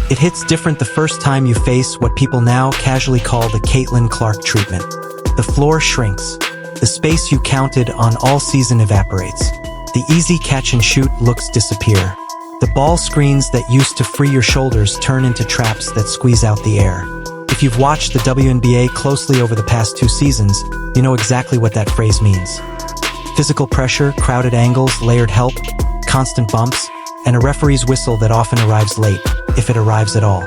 It hits different the first time you face what people now casually call the Caitlin Clark treatment. The floor shrinks. The space you counted on all season evaporates. The easy catch-and-shoot looks disappear. The ball screens that used to free your shoulders turn into traps that squeeze out the air. If you've watched the WNBA closely over the past 2 seasons, you know exactly what that phrase means. Physical pressure, crowded angles, layered help, constant bumps, and a referee's whistle that often arrives late, if it arrives at all.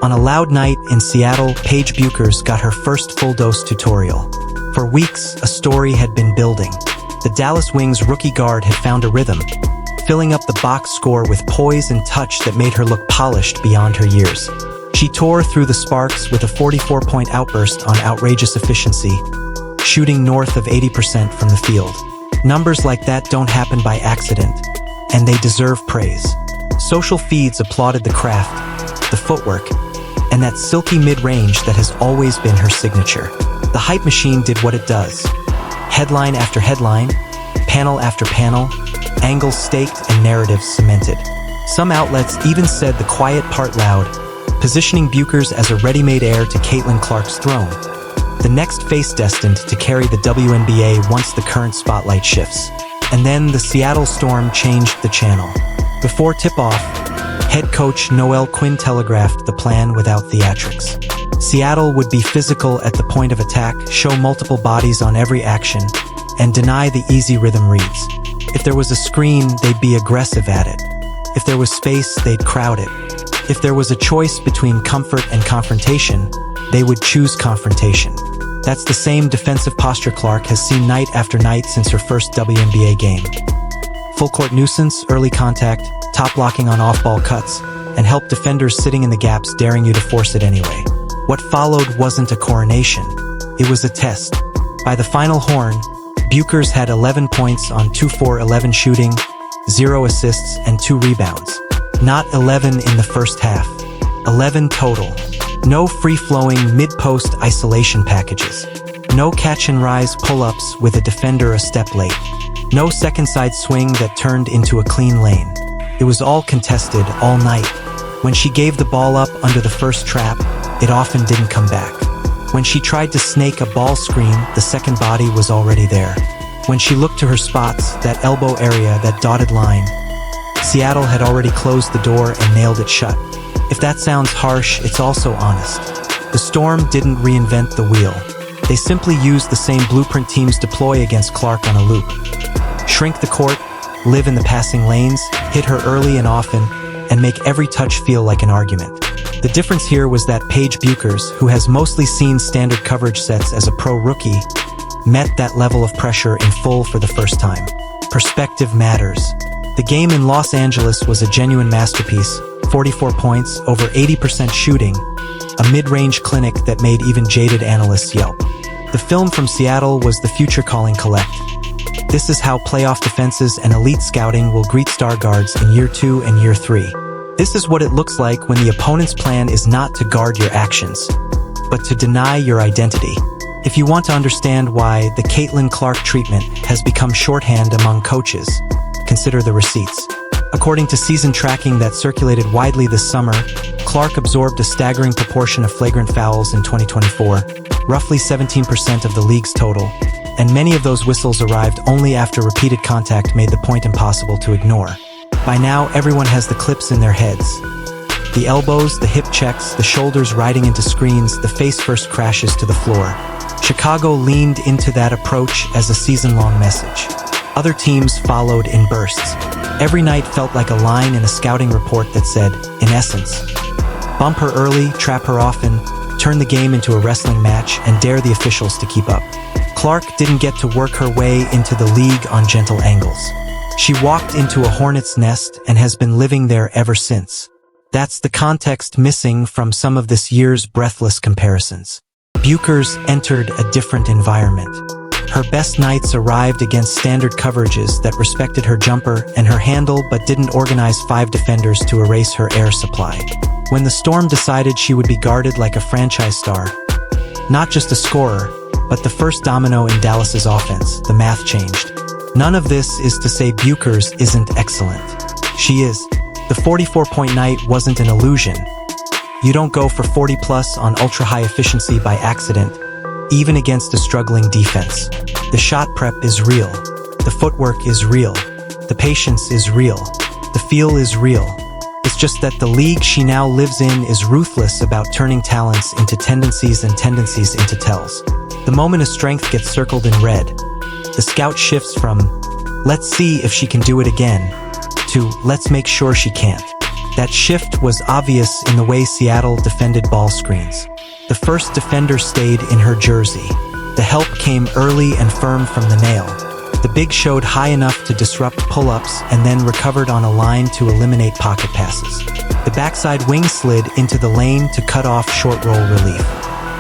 On a loud night in Seattle, Paige Bueckers got her first full-dose tutorial. For weeks, a story had been building. The Dallas Wings rookie guard had found a rhythm, filling up the box score with poise and touch that made her look polished beyond her years. She tore through the sparks with a 44-point outburst on outrageous efficiency, shooting north of 80% from the field. Numbers like that don't happen by accident, and they deserve praise. Social feeds applauded the craft, the footwork, and that silky mid-range that has always been her signature. The hype machine did what it does. Headline after headline, panel after panel, angles staked and narratives cemented. Some outlets even said the quiet part loud, positioning Bueckers as a ready-made heir to Caitlin Clark's throne. The next face destined to carry the WNBA once the current spotlight shifts. And then the Seattle Storm changed the channel. Before tip-off, head coach Noelle Quinn telegraphed the plan without theatrics. Seattle would be physical at the point of attack, show multiple bodies on every action, and deny the easy rhythm reads. If there was a screen, they'd be aggressive at it. If there was space, they'd crowd it. If there was a choice between comfort and confrontation, they would choose confrontation. That's the same defensive posture Clark has seen night after night since her first WNBA game. Full-court nuisance, early contact, top-blocking on off-ball cuts, and help defenders sitting in the gaps daring you to force it anyway. What followed wasn't a coronation. It was a test. By the final horn, Bueckers had 11 points on 2-for-11 shooting, 0 assists, and 2 rebounds. Not 11 in the first half. 11 total. No free-flowing mid-post isolation packages. No catch-and-rise pull-ups with a defender a step late. No second-side swing that turned into a clean lane. It was all contested all night. When she gave the ball up under the first trap, it often didn't come back. When she tried to snake a ball screen, the second body was already there. When she looked to her spots, that elbow area, that dotted line, Seattle had already closed the door and nailed it shut. If that sounds harsh, it's also honest. The Storm didn't reinvent the wheel. They simply used the same blueprint teams deploy against Clark on a loop. Shrink the court, live in the passing lanes, hit her early and often, and make every touch feel like an argument. The difference here was that Paige Bueckers, who has mostly seen standard coverage sets as a pro rookie, met that level of pressure in full for the first time. Perspective matters. The game in Los Angeles was a genuine masterpiece. 44 points, over 80% shooting, a mid-range clinic that made even jaded analysts yelp. The film from Seattle was the future calling collect. This is how playoff defenses and elite scouting will greet star guards in year 2 and year 3. This is what it looks like when the opponent's plan is not to guard your actions, but to deny your identity. If you want to understand why the Caitlin Clark treatment has become shorthand among coaches, consider the receipts. According to season tracking that circulated widely this summer, Clark absorbed a staggering proportion of flagrant fouls in 2024, roughly 17% of the league's total, and many of those whistles arrived only after repeated contact made the point impossible to ignore. By now, everyone has the clips in their heads. The elbows, the hip checks, the shoulders riding into screens, the face-first crashes to the floor. Chicago leaned into that approach as a season-long message. Other teams followed in bursts. Every night felt like a line in a scouting report that said, in essence, bump her early, trap her often, turn the game into a wrestling match, and dare the officials to keep up. Clark didn't get to work her way into the league on gentle angles. She walked into a hornet's nest and has been living there ever since. That's the context missing from some of this year's breathless comparisons. Bueckers entered a different environment. Her best nights arrived against standard coverages that respected her jumper and her handle but didn't organize 5 defenders to erase her air supply. When the Storm decided she would be guarded like a franchise star, not just a scorer, but the first domino in Dallas's offense, the math changed. None of this is to say Bueckers isn't excellent. She is. The 44-point night wasn't an illusion. You don't go for 40 plus on ultra-high efficiency by accident, even against a struggling defense. The shot prep is real. The footwork is real. The patience is real. The feel is real. It's just that the league she now lives in is ruthless about turning talents into tendencies and tendencies into tells. The moment a strength gets circled in red, the scout shifts from, "Let's see if she can do it again," to, "Let's make sure she can't." That shift was obvious in the way Seattle defended ball screens. The first defender stayed in her jersey. The help came early and firm from the nail. The big showed high enough to disrupt pull-ups and then recovered on a line to eliminate pocket passes. The backside wing slid into the lane to cut off short roll relief.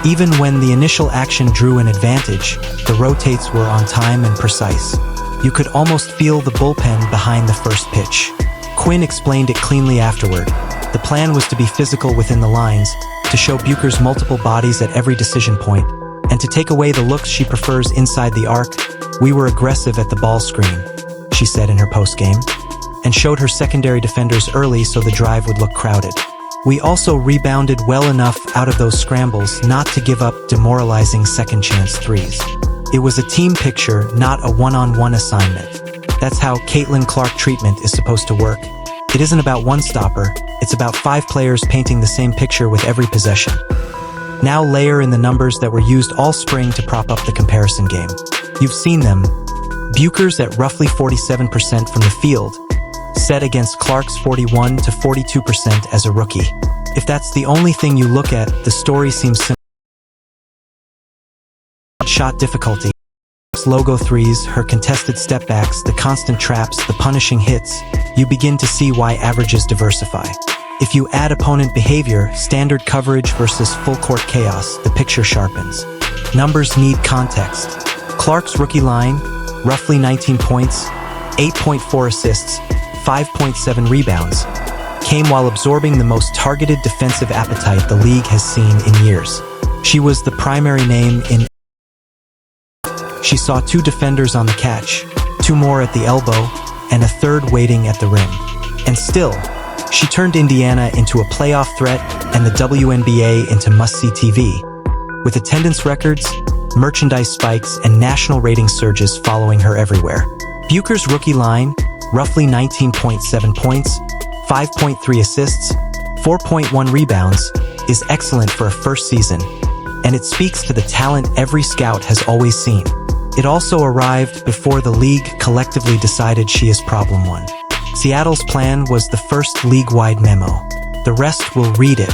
Even when the initial action drew an advantage, the rotates were on time and precise. You could almost feel the bullpen behind the first pitch. Quinn explained it cleanly afterward. The plan was to be physical within the lines, to show Bueckers multiple bodies at every decision point, and to take away the looks she prefers inside the arc. "We were aggressive at the ball screen," she said in her postgame, and showed her secondary defenders early so the drive would look crowded. "We also rebounded well enough out of those scrambles not to give up demoralizing second-chance threes. It was a team picture, not a one-on-one assignment. That's how Caitlin Clark treatment is supposed to work. It isn't about one stopper, it's about 5 players painting the same picture with every possession." Now layer in the numbers that were used all spring to prop up the comparison game. You've seen them. Bueckers at roughly 47% from the field, set against Clark's 41 to 42% as a rookie. If that's the only thing you look at, the story seems simple. Shot difficulty, logo threes, her contested stepbacks, the constant traps, the punishing hits, you begin to see why averages diversify. If you add opponent behavior, standard coverage versus full court chaos, the picture sharpens. Numbers need context. Clark's rookie line, roughly 19 points, 8.4 assists, 5.7 rebounds, came while absorbing the most targeted defensive appetite the league has seen in years. She was the primary name in. She saw 2 defenders on the catch, 2 more at the elbow, and a 3rd waiting at the rim. And still, she turned Indiana into a playoff threat and the WNBA into must-see TV. With attendance records, merchandise spikes, and national rating surges following her everywhere. Bueckers' rookie line, roughly 19.7 points, 5.3 assists, 4.1 rebounds, is excellent for a first season, and it speaks to the talent every scout has always seen. It also arrived before the league collectively decided she is problem 1. Seattle's plan was the first league-wide memo. The rest will read it.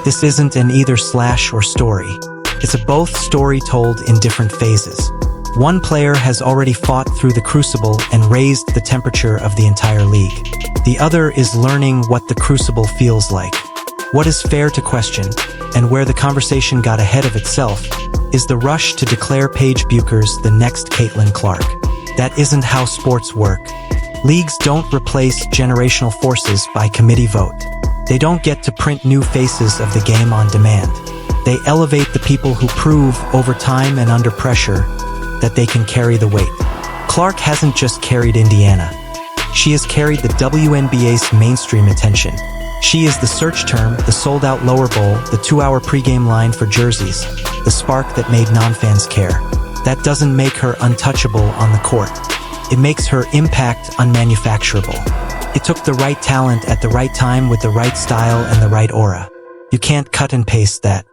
This isn't an either/or story. It's a both story told in different phases. One player has already fought through the crucible and raised the temperature of the entire league. The other is learning what the crucible feels like. What is fair to question, and where the conversation got ahead of itself, is the rush to declare Paige Bueckers the next Caitlin Clark. That isn't how sports work. Leagues don't replace generational forces by committee vote. They don't get to print new faces of the game on demand. They elevate the people who prove, over time and under pressure, that they can carry the weight. Clark hasn't just carried Indiana. She has carried the WNBA's mainstream attention. She is the search term, the sold-out lower bowl, the 2-hour pregame line for jerseys, the spark that made non-fans care. That doesn't make her untouchable on the court. It makes her impact unmanufacturable. It took the right talent at the right time with the right style and the right aura. You can't cut and paste that.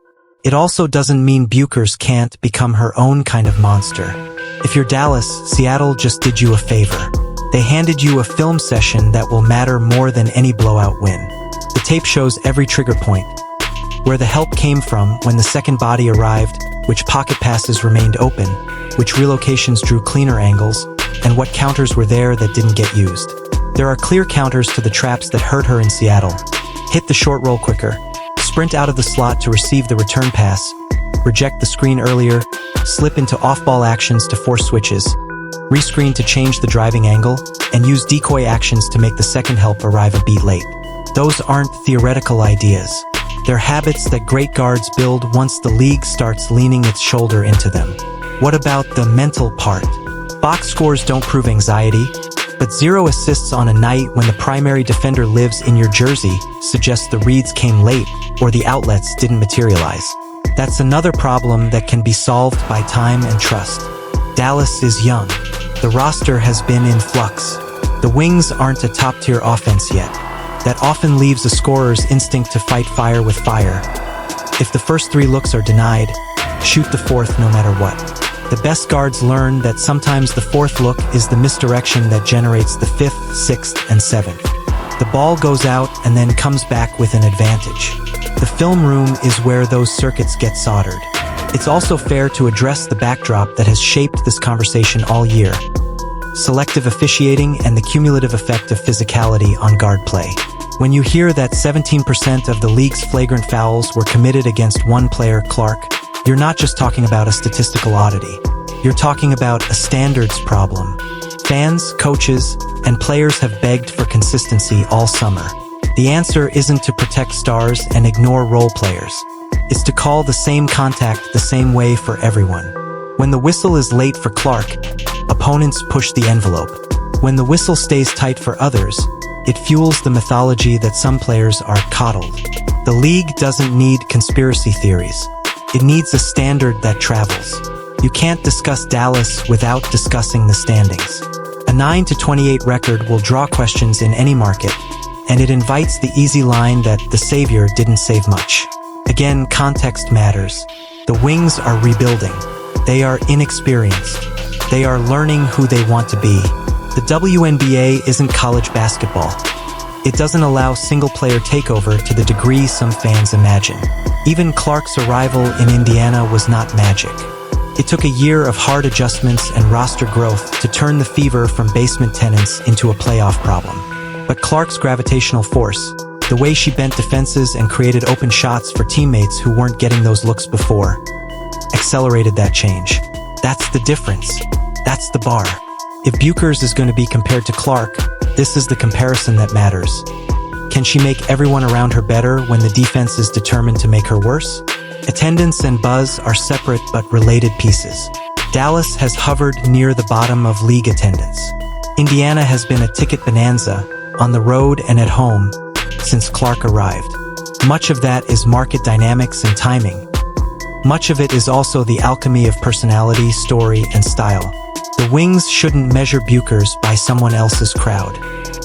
It also doesn't mean Bueckers can't become her own kind of monster. If you're Dallas, Seattle just did you a favor. They handed you a film session that will matter more than any blowout win. The tape shows every trigger point, where the help came from when the second body arrived, which pocket passes remained open, which relocations drew cleaner angles, and what counters were there that didn't get used. There are clear counters to the traps that hurt her in Seattle. Hit the short roll quicker, sprint out of the slot to receive the return pass, reject the screen earlier, slip into off-ball actions to force switches, rescreen to change the driving angle, and use decoy actions to make the second help arrive a beat late. Those aren't theoretical ideas. They're habits that great guards build once the league starts leaning its shoulder into them. What about the mental part? Box scores don't prove anxiety. But 0 assists on a night when the primary defender lives in your jersey suggests the reads came late or the outlets didn't materialize. That's another problem that can be solved by time and trust. Dallas is young. The roster has been in flux. The Wings aren't a top-tier offense yet. That often leaves a scorer's instinct to fight fire with fire. If the first 3 looks are denied, shoot the 4th no matter what. The best guards learn that sometimes the 4th look is the misdirection that generates the 5th, 6th, and 7th. The ball goes out and then comes back with an advantage. The film room is where those circuits get soldered. It's also fair to address the backdrop that has shaped this conversation all year: selective officiating and the cumulative effect of physicality on guard play. When you hear that 17% of the league's flagrant fouls were committed against one player, Clark, you're not just talking about a statistical oddity. You're talking about a standards problem. Fans, coaches, and players have begged for consistency all summer. The answer isn't to protect stars and ignore role players. It's to call the same contact the same way for everyone. When the whistle is late for Clark, opponents push the envelope. When the whistle stays tight for others, it fuels the mythology that some players are coddled. The league doesn't need conspiracy theories. It needs a standard that travels. You can't discuss Dallas without discussing the standings. A 9-28 record will draw questions in any market, and it invites the easy line that the savior didn't save much. Again, context matters. The Wings are rebuilding. They are inexperienced. They are learning who they want to be. The WNBA isn't college basketball. It doesn't allow single-player takeover to the degree some fans imagine. Even Clark's arrival in Indiana was not magic. It took a year of hard adjustments and roster growth to turn the Fever from basement tenants into a playoff problem. But Clark's gravitational force, the way she bent defenses and created open shots for teammates who weren't getting those looks before, accelerated that change. That's the difference. That's the bar. If Bueckers is going to be compared to Clark, this is the comparison that matters. Can she make everyone around her better when the defense is determined to make her worse? Attendance and buzz are separate but related pieces. Dallas has hovered near the bottom of league attendance. Indiana has been a ticket bonanza, on the road and at home, since Clark arrived. Much of that is market dynamics and timing. Much of it is also the alchemy of personality, story, and style. The Wings shouldn't measure Bueckers by someone else's crowd.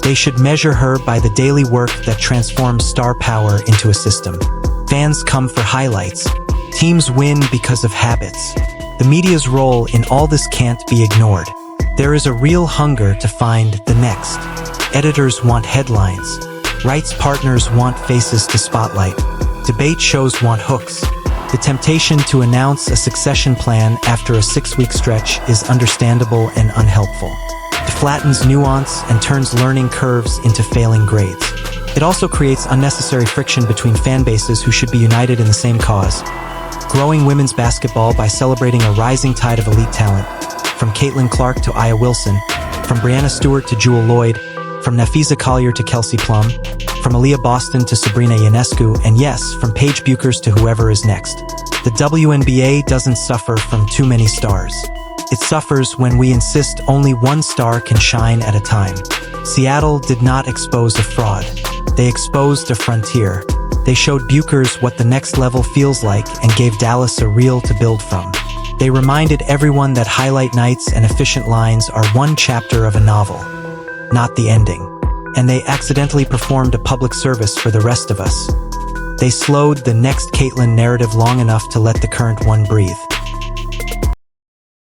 They should measure her by the daily work that transforms star power into a system. Fans come for highlights. Teams win because of habits. The media's role in all this can't be ignored. There is a real hunger to find the next. Editors want headlines. Rights partners want faces to spotlight. Debate shows want hooks. The temptation to announce a succession plan after a 6-week stretch is understandable and unhelpful. It flattens nuance and turns learning curves into failing grades. It also creates unnecessary friction between fan bases who should be united in the same cause. Growing women's basketball by celebrating a rising tide of elite talent, from Caitlin Clark to Aya Wilson, from Brianna Stewart to Jewel Lloyd, from Nafisa Collier to Kelsey Plum, from Aaliyah Boston to Sabrina Ionescu, and yes, from Paige Bueckers to whoever is next. The WNBA doesn't suffer from too many stars. It suffers when we insist only one star can shine at a time. Seattle did not expose a fraud. They exposed a frontier. They showed Bueckers what the next level feels like and gave Dallas a reel to build from. They reminded everyone that highlight nights and efficient lines are one chapter of a novel, not the ending. And they accidentally performed a public service for the rest of us. They slowed the next Caitlin narrative long enough to let the current one breathe.